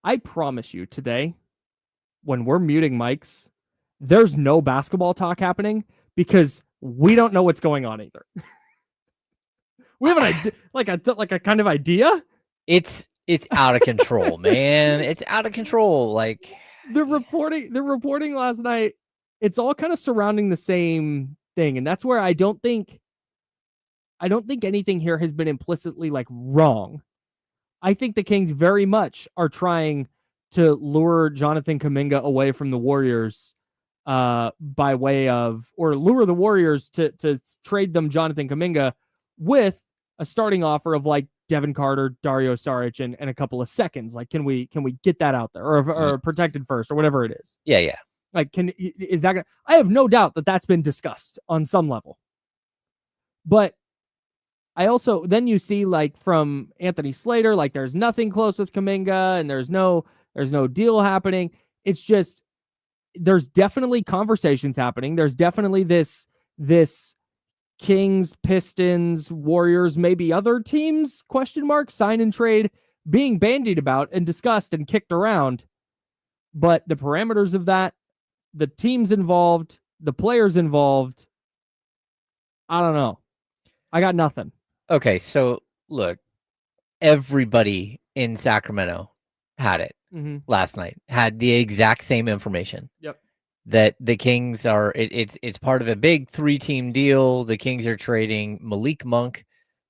I promise you today, when we're muting mics, there's no basketball talk happening because we don't know what's going on either. We have an idea, like a kind of idea. It's out of control, man. It's out of control. Like the reporting last night, it's all kind of surrounding the same thing, and that's where I don't think anything here has been implicitly like wrong. I think the Kings very much are trying to lure Jonathan Kuminga away from the Warriors by way of, or lure the Warriors to trade them Jonathan Kuminga with a starting offer of like Devin Carter, Dario Saric, and a couple of seconds. Like, can we get that out there, or protected first, or whatever it is? Yeah. Like, is that gonna? I have no doubt that that's been discussed on some level. But I also, then you see like from Anthony Slater, like there's nothing close with Kuminga, and there's no deal happening. It's just, there's definitely conversations happening. There's definitely this Kings, Pistons, Warriors, maybe other teams, sign and trade being bandied about and discussed and kicked around. But the parameters of that, the teams involved, the players involved, I don't know. I got nothing. Okay, so look, everybody in Sacramento had it last night, had the exact same information. Yep. That the Kings are, it's part of a big 3-team deal. The Kings are trading Malik Monk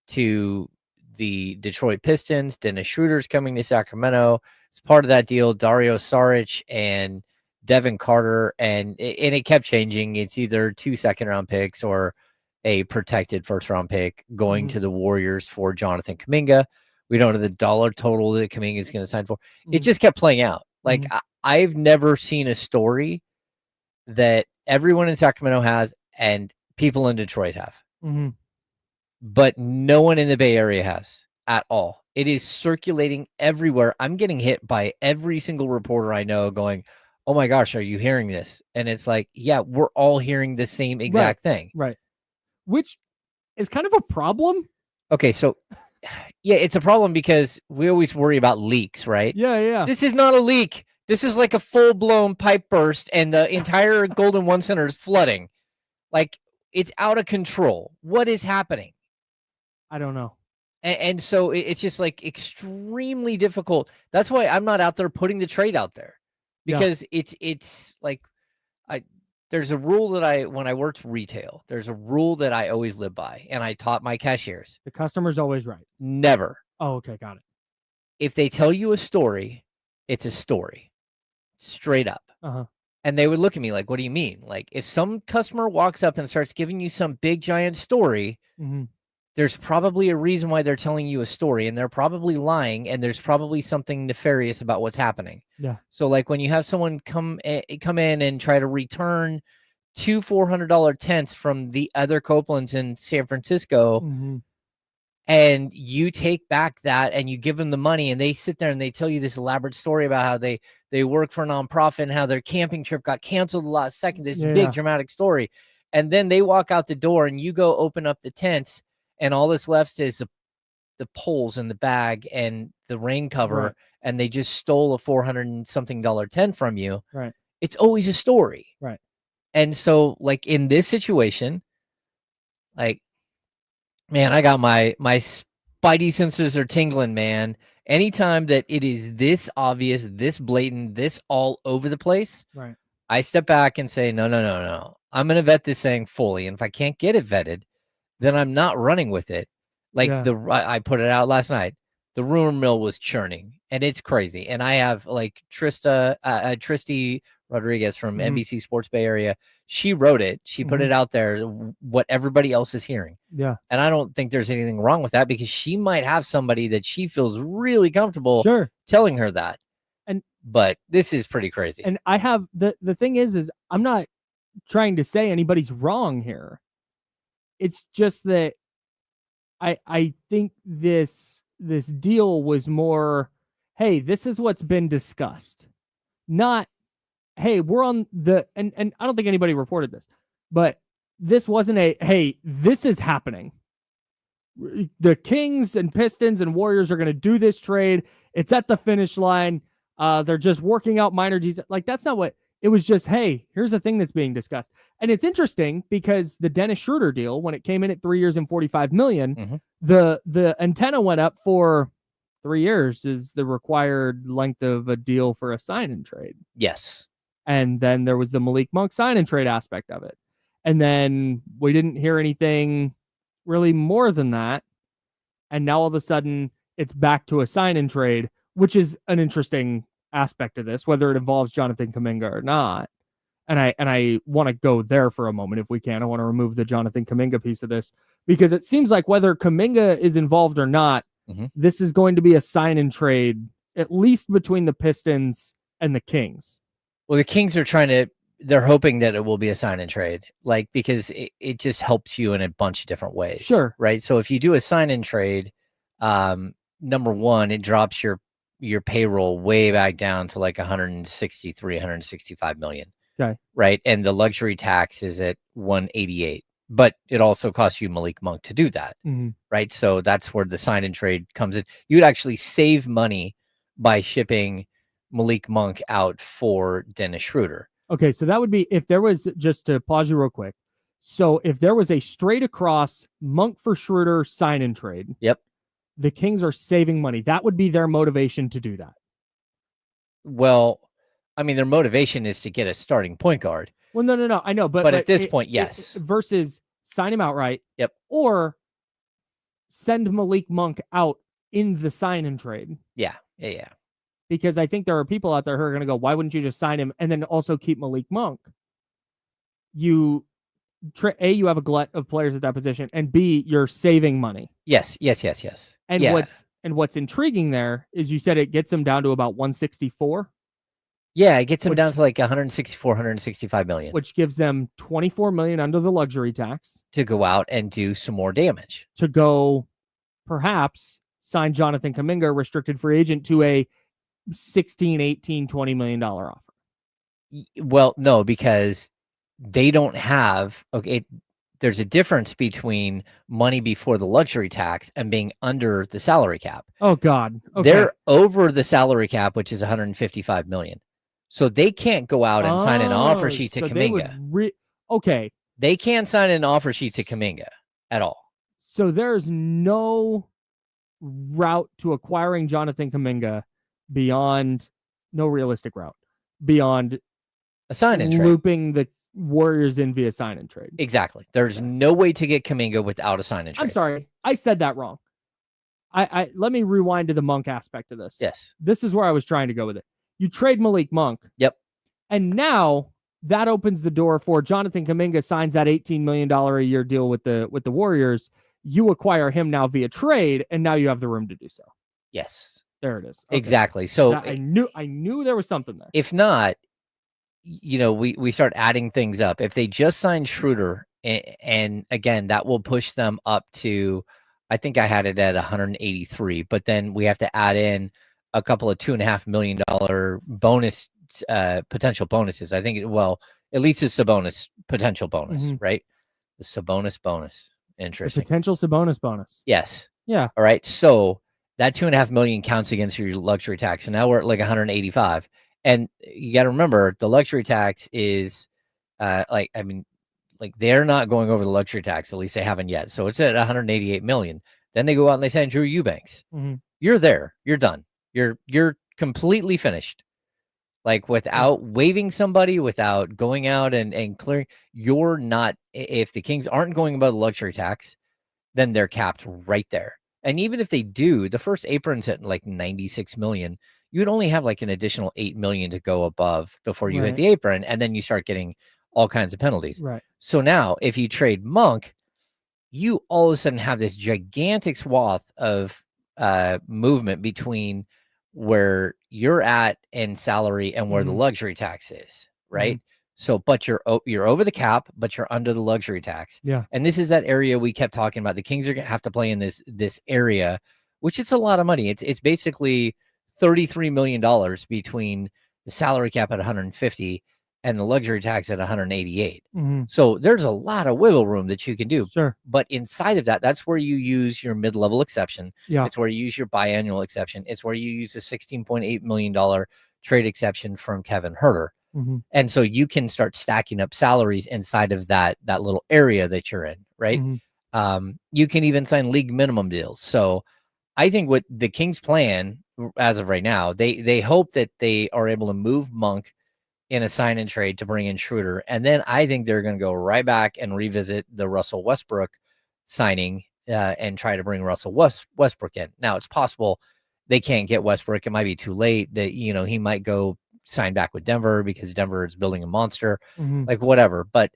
to the Detroit Pistons. Dennis Schroeder's coming to Sacramento. It's part of that deal. Dario Saric and Devin Carter, and it kept changing. It's either 2 second-round picks or a protected first-round pick going to the Warriors for Jonathan Kuminga. We don't know the dollar total that Kuminga is going to sign for. It just kept playing out. Like, I've never seen a story that everyone in Sacramento has and people in Detroit have. But no one in the Bay Area has at all. It is circulating everywhere. I'm getting hit by every single reporter I know going, oh my gosh, are you hearing this? And it's like, yeah, we're all hearing the same exact thing. Right. Which is kind of a problem. Okay, so yeah, it's a problem because we always worry about leaks, right? Yeah. This is not a leak. This is like a full-blown pipe burst and the entire Golden One Center is flooding. Like, it's out of control. What is happening? I don't know. And so it's just like extremely difficult. That's why I'm not out there putting the trade out there, because it's like, there's a rule that when I worked retail, there's a rule that I always live by, and I taught my cashiers. The customer's always right. Never. Oh, okay, got it. If they tell you a story, it's a story. Straight up. And they would look at me like, what do you mean? Like, if some customer walks up and starts giving you some big giant story, there's probably a reason why they're telling you a story, and they're probably lying, and there's probably something nefarious about what's happening. Yeah. So like when you have someone come in and try to return 2 $400 tents from the other Copelands in San Francisco, and you take back that and you give them the money, and they sit there and they tell you this elaborate story about how they work for a nonprofit and how their camping trip got canceled the last second, this big dramatic story. And then they walk out the door and you go open up the tents, and all that's left is the poles in the bag and the rain cover, and they just stole a $400 and something tent from you. Right. It's always a story. Right. And so like in this situation, like, man, I got my spidey senses are tingling, man. Anytime that it is this obvious, this blatant, this all over the place, right, I step back and say, no. I'm going to vet this thing fully. And if I can't get it vetted, then I'm not running with it. Like I put it out last night. The rumor mill was churning, and it's crazy. And I have like Tristy Rodriguez from NBC Sports Bay Area. She wrote it. She put it out there, what everybody else is hearing. Yeah. And I don't think there's anything wrong with that, because she might have somebody that she feels really comfortable telling her that. But this is pretty crazy. And I have the thing is I'm not trying to say anybody's wrong here. It's just that I think this deal was more, hey, this is what's been discussed. Not, hey, we're on the, and I don't think anybody reported this, but this wasn't a, hey, this is happening. The Kings and Pistons and Warriors are going to do this trade. It's at the finish line. They're just working out minor details. Like, that's not what it was. Just, hey, here's a thing that's being discussed. And it's interesting because the Dennis Schroeder deal, when it came in at 3 years and $45 million, the antenna went up for 3 years is the required length of a deal for a sign and trade. Yes. And then there was the Malik Monk sign and trade aspect of it. And then we didn't hear anything really more than that. And now all of a sudden it's back to a sign and trade, which is an interesting aspect of this, whether it involves Jonathan Kuminga or not. And I want to go there for a moment if we can. I want to remove the Jonathan Kuminga piece of this because it seems like whether Kuminga is involved or not, this is going to be a sign and trade, at least between the Pistons and the Kings. Well, the Kings are they're hoping that it will be a sign and trade, like, because it just helps you in a bunch of different ways. Sure. Right. So if you do a sign and trade, number one, it drops your payroll way back down to like 163, 165 million. Okay. Right. And the luxury tax is at 188, but it also costs you Malik Monk to do that. Right. So that's where the sign and trade comes in. You would actually save money by shipping Malik Monk out for Dennis Schroeder. Okay. So that would be, if there was, just to pause you real quick. So if there was a straight across Monk for Schroeder sign and trade. Yep. The Kings are saving money. That would be their motivation to do that. Well, I mean, their motivation is to get a starting point guard. Well, no. I know, but at this point, yes. Versus sign him outright. Yep. Or send Malik Monk out in the sign and trade. Yeah. Because I think there are people out there who are going to go, why wouldn't you just sign him and then also keep Malik Monk? You have a glut of players at that position, and B, you're saving money. Yes. And what's intriguing there is you said it gets them down to about 164. Yeah, it gets them down to like 164, 165 million. Which gives them 24 million under the luxury tax. To go out and do some more damage. To go, perhaps, sign Jonathan Kuminga, restricted free agent, to a 16, 18, $20 million offer. Well, no, because they don't have, there's a difference between money before the luxury tax and being under the salary cap. Oh, God. Okay. They're over the salary cap, which is 155 million. So they can't go out and sign an offer sheet to Kuminga. They can't sign an offer sheet to Kuminga at all. So there's no route to acquiring Jonathan Kuminga beyond, no realistic route, beyond a sign and trade. Looping the Warriors in via sign and trade. Exactly. There's no way to get Kuminga without a sign and trade. I'm sorry. I said that wrong. I let me rewind to the Monk aspect of this. Yes. This is where I was trying to go with it. You trade Malik Monk. Yep. And now that opens the door for Jonathan Kuminga signs that $18 million a year deal with the Warriors. You acquire him now via trade, and now you have the room to do so. Yes. There it is. Okay. Exactly. So I knew there was something there. If not, we start adding things up. If they just sign Schroeder, and again, that will push them up to, I think I had it at 183, but then we have to add in a couple of $2.5 million bonus, potential bonuses. I think, at least it's Sabonis potential bonus, right? The Sabonis bonus. Interesting. The potential Sabonis bonus. Yes. Yeah. All right. So that $2.5 million counts against your luxury tax. So now we're at like 185. And you got to remember, the luxury tax is they're not going over the luxury tax. At least they haven't yet. So it's at 188 million. Then they go out and they sign Drew Eubanks. You're there. You're done. You're completely finished. Like, without waiving somebody, without going out and clearing, you're not. If the Kings aren't going above the luxury tax, then they're capped right there. And even if they do, the first apron's at like 96 million. You would only have like an additional 8 million to go above before you hit the apron, and then you start getting all kinds of penalties. Right. So now, if you trade Monk, you all of a sudden have this gigantic swath of movement between where you're at in salary and where the luxury tax is, right? So, but you're over the cap, but you're under the luxury tax. Yeah. And this is that area we kept talking about. The Kings are going to have to play in this area, which it's a lot of money. It's basically $33 million between the salary cap at 150 and the luxury tax at 188. Mhm. So there's a lot of wiggle room that you can do. Sure. But inside of that, that's where you use your mid-level exception. Yeah. It's where you use your biannual exception. It's where you use a $16.8 million trade exception from Kevin Huerter. Mhm. And so you can start stacking up salaries inside of that little area that you're in, right? Mhm. You can even sign league minimum deals. So I think what the Kings plan as of right now, they hope that they are able to move Monk in a sign and trade to bring in Schroeder. And then I think they're going to go right back and revisit the Russell Westbrook signing and try to bring Russell Westbrook in. Now it's possible they can't get Westbrook. It might be too late that, he might go sign back with Denver because Denver is building a monster, Mhm. like whatever. But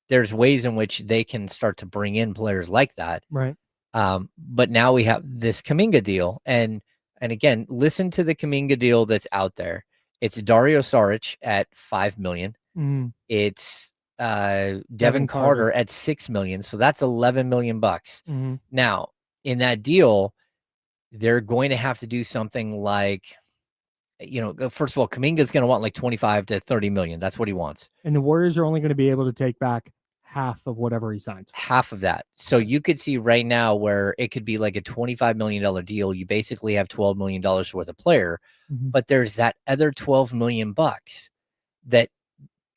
there's ways in which they can start to bring in players like that. Right. But now we have this Kuminga deal. And again, listen to the Kuminga deal that's out there. It's Dario Saric at $5 million. Mhm. It's Devin Carter at $6 million. So that's $11 million bucks. Mhm. Now, in that deal, they're going to have to do something like, first of all, Kuminga is going to want like 25 to 30 million. That's what he wants. And the Warriors are only going to be able to take back half of whatever he signs. Half of that. So you could see right now where it could be like a $25 million deal. You basically have $12 million worth of player, but there's that other 12 million bucks that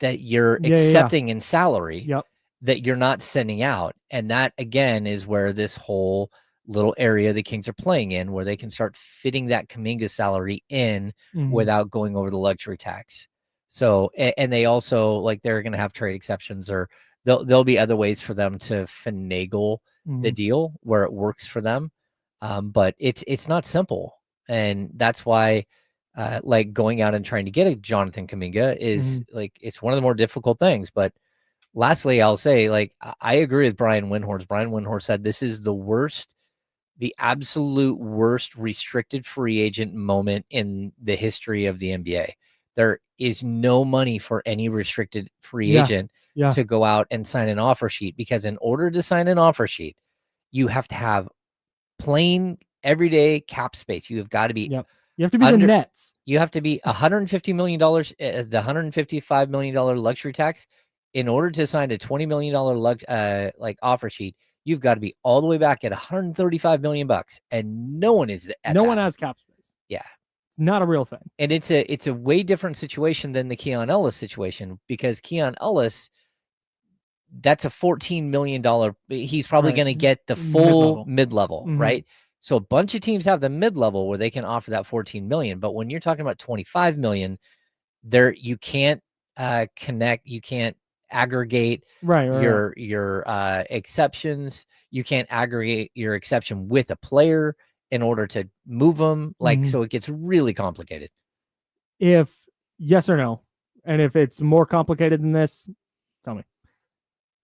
you're accepting in salary that you're not sending out. And that again is where this whole little area the Kings are playing in, where they can start fitting that Kuminga salary in without going over the luxury tax. So, and they also like, they're going to have trade exceptions, or there'll be other ways for them to finagle the deal where it works for them. But it's not simple. And that's why, like going out and trying to get a Jonathan Kuminga is like, it's one of the more difficult things. But lastly, I'll say, like, I agree with Brian Windhorst. Brian Windhorst said this is the absolute worst restricted free agent moment in the history of the NBA. There is no money for any restricted free agent to go out and sign an offer sheet, because in order to sign an offer sheet, you have to have plain everyday cap space. You have got to be you have to be the Nets. You have to be $150 million, the $155 million luxury tax. In order to sign a $20 million like offer sheet, you've got to be all the way back at $135 million bucks, and no one is at no one has cap space. Yeah, it's not a real thing, and it's a way different situation than the Keon Ellis situation, because Keon Ellis, that's a $14 million. He's probably going to get the full mid-level, right? So a bunch of teams have the mid-level where they can offer that $14 million, but when you're talking about $25 million, there you can't connect, you can't aggregate your exceptions. You can't aggregate your exception with a player in order to move them. Like, so it gets really complicated. If yes or no, and if it's more complicated than this, tell me.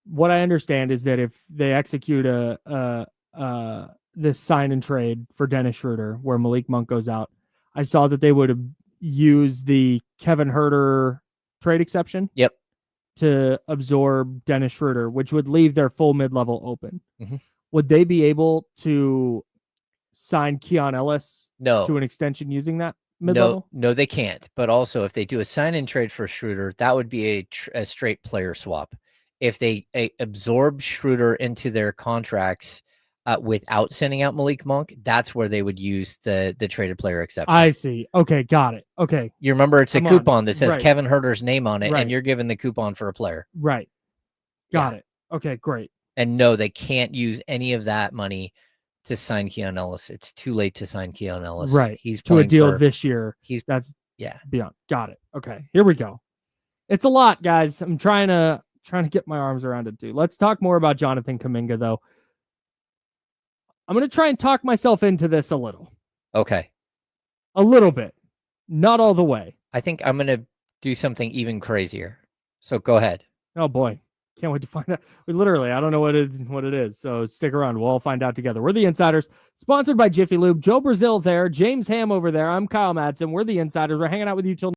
What I understand is that if they execute this sign and trade for Dennis Schroeder, where Malik Monk goes out, I saw that they would use the Kevin Huerter trade exception. Yep. To absorb Dennis Schroeder, which would leave their full mid-level open. Would they be able to sign Keon Ellis to an extension using that mid-level? No, they can't. But also, if they do a sign-in trade for Schroeder, that would be a straight player swap. If they absorb Schroeder into their contracts without sending out Malik Monk, that's where they would use the traded player exception. I see. Okay, got it. Okay. You remember it's a coupon that says Kevin Huerter's name on it, and you're given the coupon for a player. Right. Got it. Okay, great. And no, they can't use any of that money to sign Keon Ellis. It's too late to sign Keon Ellis. Right. He's to a deal this year. That's beyond. Got it. Okay, here we go. It's a lot, guys. I'm trying to get my arms around it too. Let's talk more about Jonathan Kuminga, though. I'm going to try and talk myself into this a little. Okay. A little bit. Not all the way. I think I'm going to do something even crazier. So go ahead. Oh, boy. Can't wait to find out. I don't know what it is. So stick around. We'll all find out together. We're the Insiders, sponsored by Jiffy Lube. Joe Brazil there. James Ham over there. I'm Kyle Madsen. We're the Insiders. We're hanging out with you till